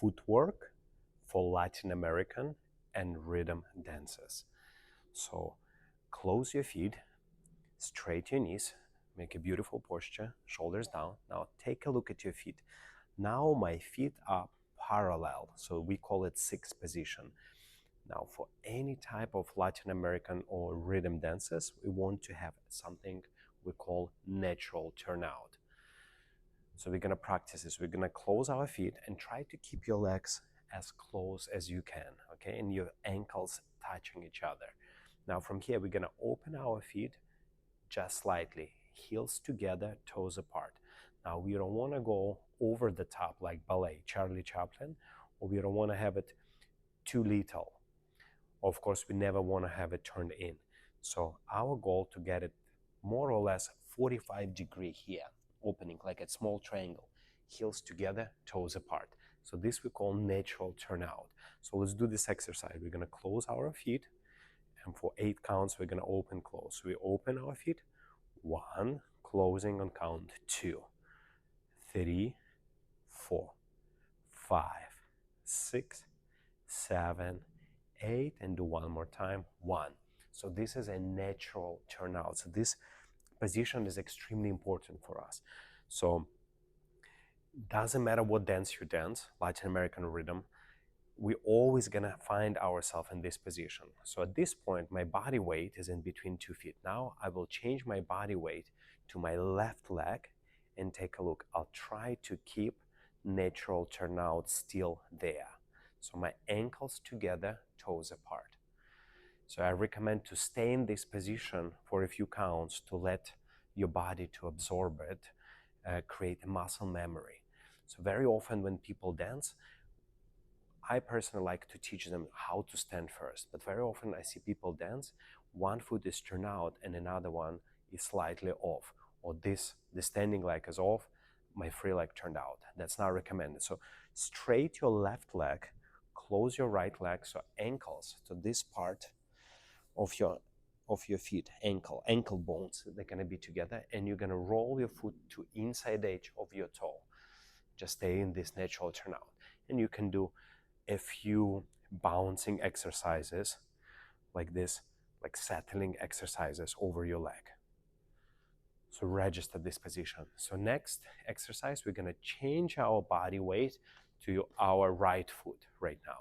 footwork for Latin American and rhythm dances. So close your feet, straight your knees, make a beautiful posture, shoulders down. Now take a look at your feet. Now my feet are parallel, so we call it sixth position. Now for any type of Latin American or rhythm dances, we want to have something we call natural turnout. So we're gonna practice this. We're gonna close our feet and try to keep your legs as close as you can, okay? And your ankles touching each other. Now from here, we're gonna open our feet just slightly, heels together, toes apart. Now we don't wanna go over the top like ballet, Charlie Chaplin, or we don't wanna have it too little. Of course, we never wanna have it turned in. So our goal to get it more or less 45-degree here, opening like a small triangle, heels together, toes apart. So this we call natural turnout. So let's do this exercise. We're gonna close our feet, and for 8 counts, we're gonna open, close. So we open our feet, 1, closing on count 2, 3, 4, 5, 6, 7, 8, and do one more time, 1. So this is a natural turnout. So this position is extremely important for us. So doesn't matter what dance you dance, Latin American rhythm, we're always gonna find ourselves in this position. So at this point, my body weight is in between 2 feet. Now I will change my body weight to my left leg and take a look. I'll try to keep natural turnout still there. So my ankles together, toes apart. So I recommend to stay in this position for a few counts to let your body to absorb it, create a muscle memory. So very often when people dance, I personally like to teach them how to stand first, but very often I see people dance, one foot is turned out and another one is slightly off, or the standing leg is off, my free leg turned out. That's not recommended. So straight your left leg, close your right leg, so ankles, so this part of your feet, ankle bones, they're gonna be together, and you're gonna roll your foot to inside edge of your toe. Just stay in this natural turnout. And you can do a few bouncing exercises like this, like settling exercises over your leg. So register this position. So next exercise, we're gonna change our body weight to our right foot right now.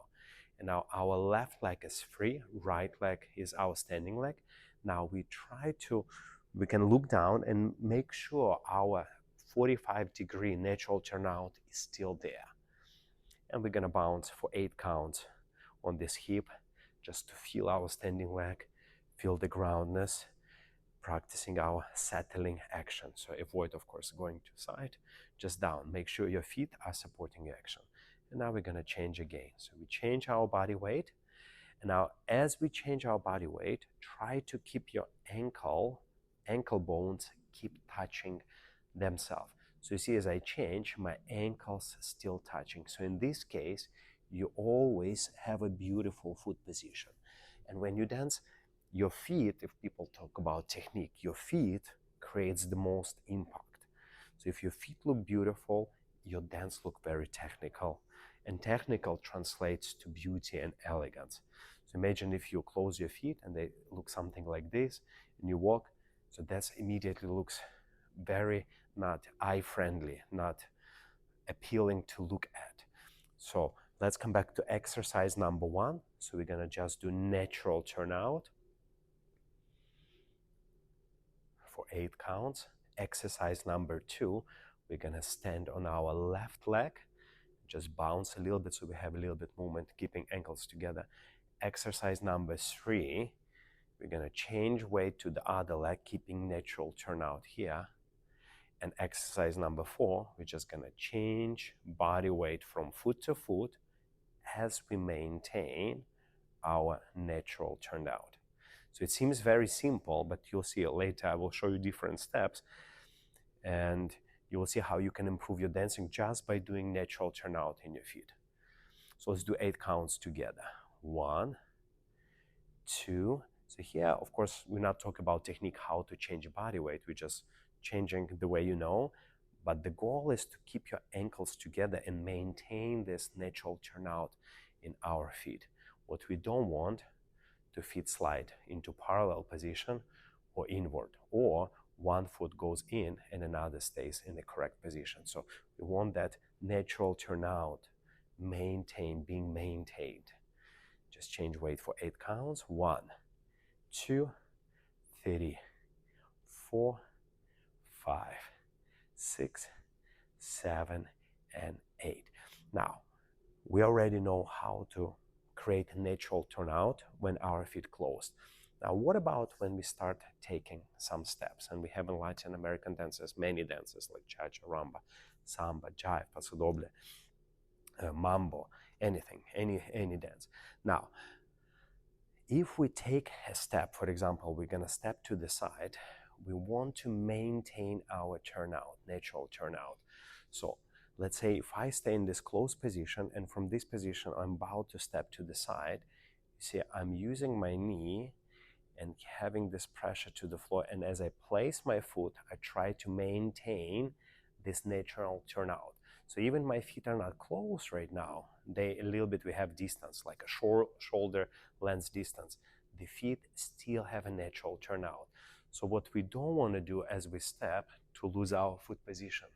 And now our left leg is free, right leg is our standing leg. Now we can look down and make sure our 45-degree natural turnout is still there. And we're gonna bounce for 8 counts on this hip, just to feel our standing leg, feel the groundness, practicing our settling action. So avoid, of course, going to side, just down. Make sure your feet are supporting your action. And now we're gonna change again. So we change our body weight. And now as we change our body weight, try to keep your ankle bones keep touching themselves. So you see, as I change, my ankles still touching. So in this case, you always have a beautiful foot position. And when you dance, your feet, if people talk about technique, your feet creates the most impact. So if your feet look beautiful, your dance look very technical. And technical translates to beauty and elegance. So imagine if you close your feet and they look something like this, and you walk, so that immediately looks very not eye-friendly, not appealing to look at. So let's come back to exercise number 1. So we're gonna just do natural turnout for 8 counts. Exercise number 2, we're gonna stand on our left leg, just bounce a little bit so we have a little bit movement, keeping ankles together. Exercise number 3, we're gonna change weight to the other leg, keeping natural turnout here. And exercise number 4, we're just gonna change body weight from foot to foot as we maintain our natural turnout. So it seems very simple, but you'll see later. I will show you different steps, and you will see how you can improve your dancing just by doing natural turnout in your feet. So let's do 8 counts together. 1, 2. So here, of course, we're not talking about technique, how to change body weight. We're just changing the way you know, But the goal is to keep your ankles together and maintain this natural turnout in our feet. What we don't want to feet slide into parallel position or inward, or one foot goes in and another stays in the correct position. So we want that natural turnout being maintained. Just change weight for 8 counts. 1, 2, 3, 4, 5, 6, 7, and 8. Now, we already know how to create a natural turnout when our feet closed. Now, what about when we start taking some steps? And we have in Latin American dances many dances like cha-cha, rumba, samba, jive, paso doble, mambo, anything, any dance. Now, if we take a step, for example, we're going to step to the side, we want to maintain our turnout, natural turnout. So let's say if I stay in this closed position and from this position I'm about to step to the side, you see I'm using my knee and having this pressure to the floor, and as I place my foot, I try to maintain this natural turnout. So even my feet are not close right now, they a little bit, we have distance, like a shoulder length distance. The feet still have a natural turnout. So what we don't want to do as we step to lose our foot position.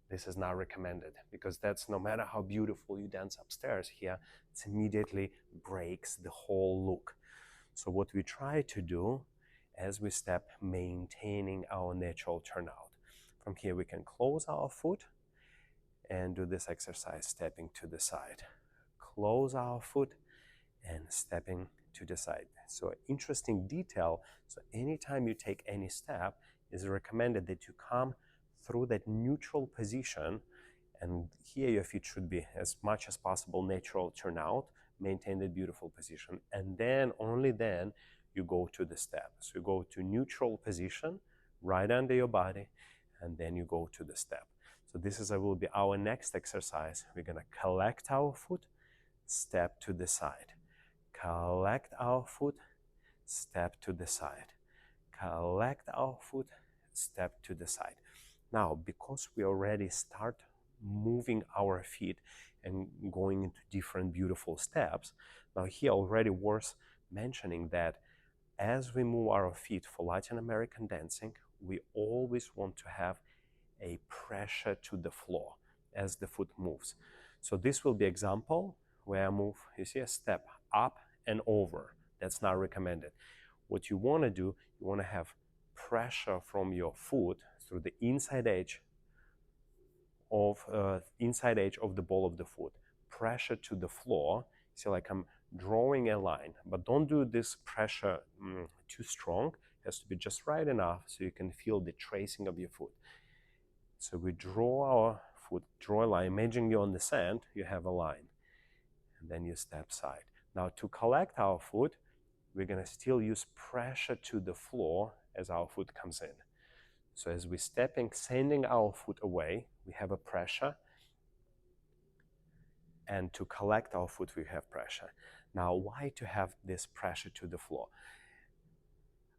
This is not recommended, because that's, no matter how beautiful you dance upstairs here, it immediately breaks the whole look. So what we try to do as we step, maintaining our natural turnout. From here we can close our foot and do this exercise, stepping to the side. Close our foot and stepping to the side. So interesting detail, so anytime you take any step, it's recommended that you come through that neutral position, and here your feet should be as much as possible natural turnout, maintain that beautiful position, and then, only then, you go to the step. So you go to neutral position, right under your body, and then you go to the step. So this will be our next exercise. We're gonna collect our foot, step to the side. Collect our foot, step to the side. Collect our foot, step to the side. Now, because we already start moving our feet and going into different beautiful steps, now here already worth mentioning that as we move our feet for Latin American dancing, we always want to have a pressure to the floor as the foot moves. So this will be example where I move, you see, a step up and over. That's not recommended. What you want to do, you want to have pressure from your foot through the inside edge of the ball of the foot, pressure to the floor. See, like I'm drawing a line, but don't do this pressure too strong. It has to be just right enough so you can feel the tracing of your foot. So we draw our foot, draw a line. Imagine you're on the sand, you have a line, and then you step side. Now to collect our foot, we're gonna still use pressure to the floor as our foot comes in. So as we're stepping, sending our foot away, we have a pressure, and to collect our foot, we have pressure. Now, why to have this pressure to the floor?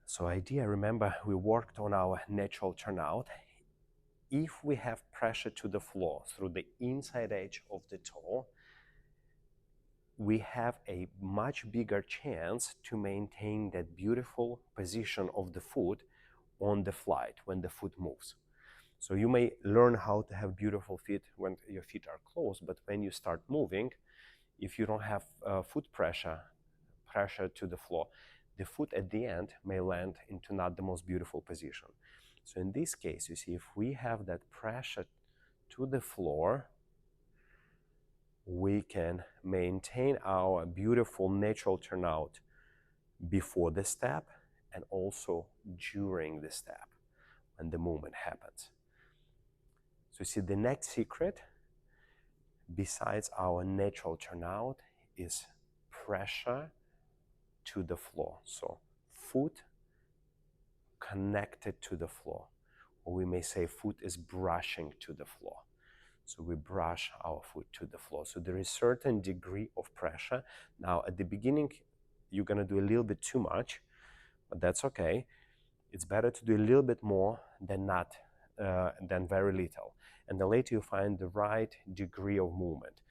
So idea, remember, we worked on our natural turnout. If we have pressure to the floor through the inside edge of the toe, we have a much bigger chance to maintain that beautiful position of the foot on the flight when the foot moves. So you may learn how to have beautiful feet when your feet are closed, but when you start moving, if you don't have foot pressure to the floor, the foot at the end may land into not the most beautiful position. So in this case, you see, if we have that pressure to the floor, we can maintain our beautiful natural turnout before the step and also during the step when the movement happens. So you see, the next secret, besides our natural turnout, is pressure to the floor. So foot connected to the floor, or we may say foot is brushing to the floor. So we brush our foot to the floor. So there is certain degree of pressure. Now at the beginning, you're gonna do a little bit too much, but that's okay. It's better to do a little bit more than not, than very little. and then later you find the right degree of movement.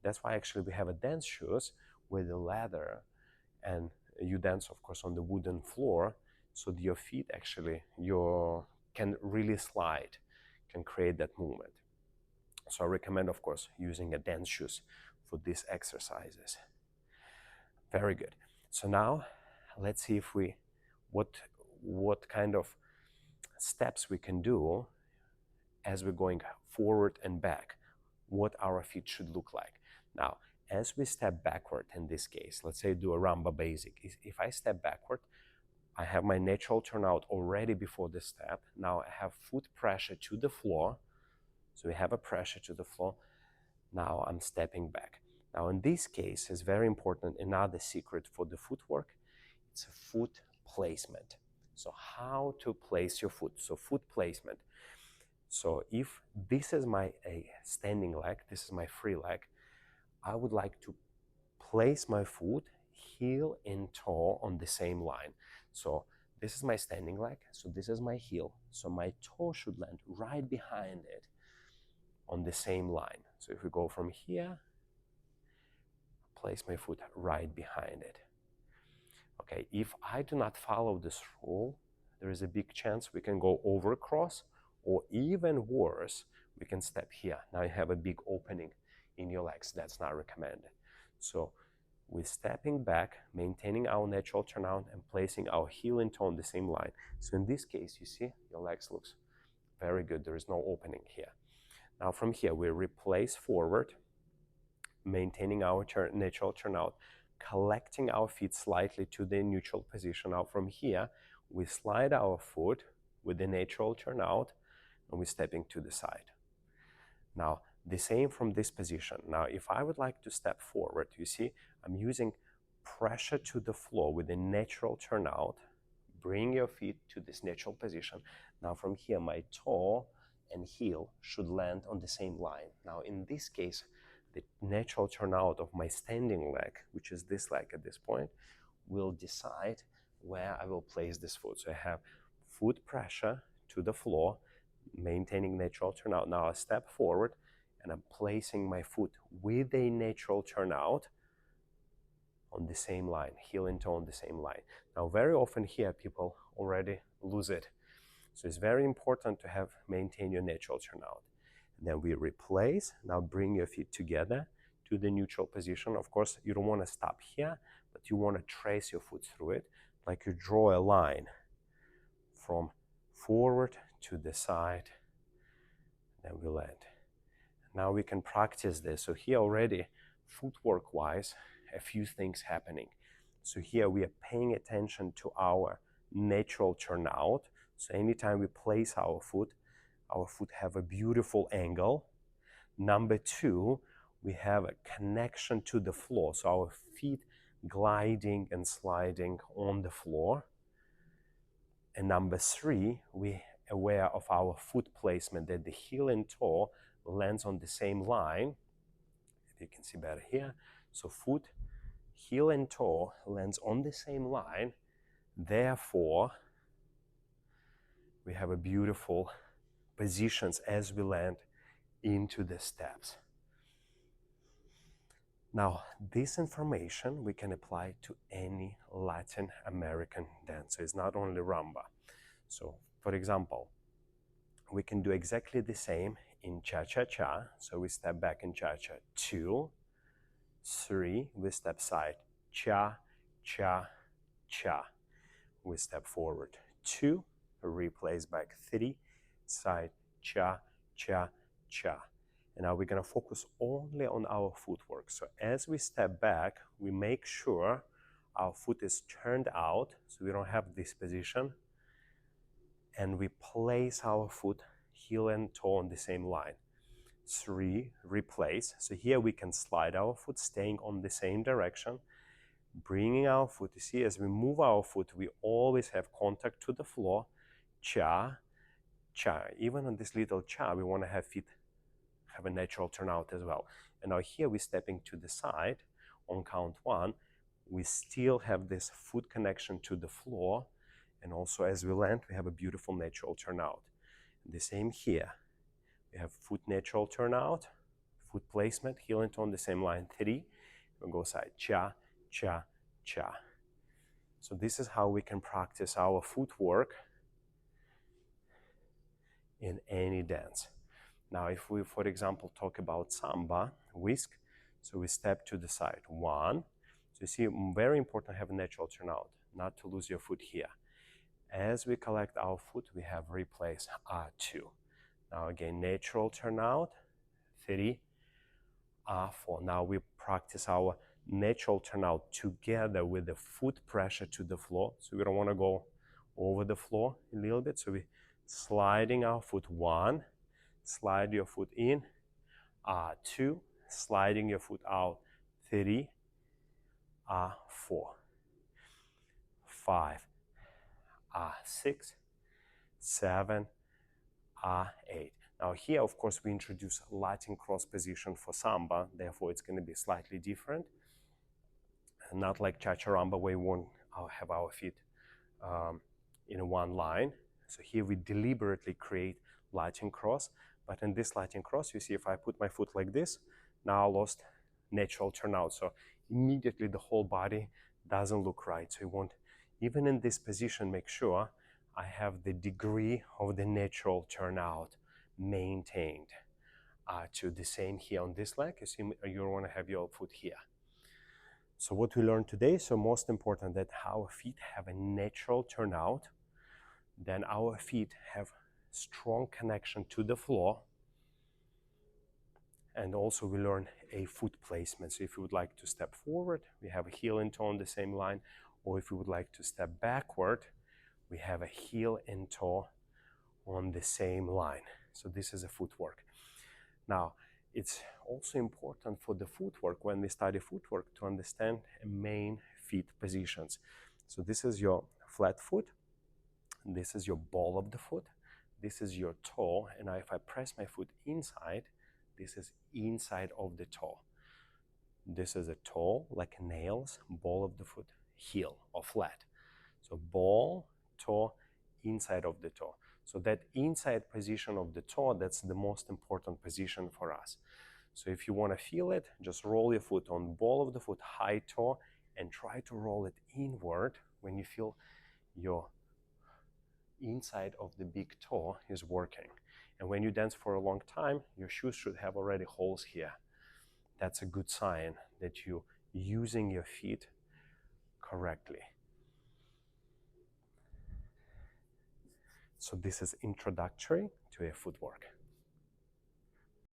That's why actually we have a dance shoes with the leather, and you dance, of course, on the wooden floor, so that your feet actually can really slide, can create that movement. So I recommend, of course, using a dance shoes for these exercises. Very good. So now let's see if what kind of steps we can do as we're going forward and back, what our feet should look like. Now, as we step backward in this case, let's say do a rumba basic. If I step backward, I have my natural turnout already before the step. Now I have foot pressure to the floor. So we have a pressure to the floor. Now I'm stepping back. Now in this case, it's very important, another secret for the footwork, it's a foot placement. So how to place your foot. So foot placement. So if this is my standing leg, this is my free leg, I would like to place my foot heel and toe on the same line. So this is my standing leg, so this is my heel. So my toe should land right behind it on the same line. So if we go from here, place my foot right behind it. Okay, if I do not follow this rule, there is a big chance we can go over cross, or even worse, we can step here. Now you have a big opening in your legs. That's not recommended. So we're stepping back, maintaining our natural turnout, and placing our heel and toe on the same line. So in this case, you see, your legs looks very good. There is no opening here. Now from here, we replace forward, maintaining our natural turnout, collecting our feet slightly to the neutral position. Now from here, we slide our foot with the natural turnout, and we're stepping to the side. Now, the same from this position. Now, if I would like to step forward, you see, I'm using pressure to the floor with a natural turnout. Bring your feet to this natural position. Now, from here, my toe and heel should land on the same line. Now, in this case, the natural turnout of my standing leg, which is this leg at this point, will decide where I will place this foot. So I have foot pressure to the floor, maintaining natural turnout. Now I step forward and I'm placing my foot with a natural turnout on the same line, heel and toe on the same line. Now very often here people already lose it. So it's very important to maintain your natural turnout. And then we replace. Now bring your feet together to the neutral position. Of course, you don't want to stop here, but you want to trace your foot through it, like you draw a line from forward to the side, then we land. Now we can practice this. So here already, footwork wise, a few things happening. So here we are paying attention to our natural turnout. So anytime we place our foot have a beautiful angle. Number two, we have a connection to the floor. So our feet gliding and sliding on the floor. And number three, we aware of our foot placement, that the heel and toe lands on the same line. If you can see better here. So foot, heel and toe lands on the same line. Therefore, we have a beautiful positions as we land into the steps. Now, this information we can apply to any Latin American dance. So it's not only rumba. So, for example, we can do exactly the same in Cha Cha Cha. So we step back in Cha Cha. 2, 3, we step side. Cha, cha, cha. We step forward. 2, replace back. 3, side. Cha, cha, cha. And now we're going to focus only on our footwork. So as we step back, we make sure our foot is turned out, so we don't have this position. And we place our foot, heel and toe on the same line. 3, replace. So here we can slide our foot, staying on the same direction. Bringing our foot, you see, as we move our foot, we always have contact to the floor. Cha, cha. Even on this little cha, we want to have feet have a natural turnout as well. And now here we're stepping to the side. On count 1, we still have this foot connection to the floor. And also as we land, we have a beautiful natural turnout. The same here. We have foot natural turnout, foot placement, heel and toe on the same line. 3. We'll go side. Cha, cha, cha. So this is how we can practice our footwork in any dance. Now, if we, for example, talk about samba, whisk, so we step to the side. 1. So you see, very important to have a natural turnout, not to lose your foot here. As we collect our foot, we have replace 2. Now again, natural turnout, 3, 4. Now we practice our natural turnout together with the foot pressure to the floor. So we don't want to go over the floor a little bit. So we sliding our foot. 1, slide your foot in. 2, sliding your foot out. 3, 4, 5, 6, 7, 8. Now here, of course, we introduce Latin cross position for samba. Therefore, it's going to be slightly different. Not like cha-cha rumba where we won't have our feet in one line. So here we deliberately create Latin cross. But in this Latin cross, you see if I put my foot like this, now I lost natural turnout. So immediately the whole body doesn't look right. So you want, even in this position, make sure I have the degree of the natural turnout maintained. To the same here on this leg, you see you want to have your foot here. So what we learned today, so most important that our feet have a natural turnout, then our feet have strong connection to the floor, and also we learn a foot placement. So if you would like to step forward, we have a heel and toe on the same line, or if you would like to step backward, we have a heel and toe on the same line. So this is a footwork. Now, it's also important for the footwork, when we study footwork, to understand main feet positions. So this is your flat foot, this is your ball of the foot, this is your toe, and now if I press my foot inside, this is inside of the toe. This is a toe, like nails, ball of the foot, heel or flat. So ball, toe, inside of the toe. So that inside position of the toe, that's the most important position for us. So if you want to feel it, just roll your foot on ball of the foot, high toe, and try to roll it inward when you feel your inside of the big toe is working. And when you dance for a long time, your shoes should have already holes here. That's a good sign that you're using your feet correctly. So this is introductory to a footwork.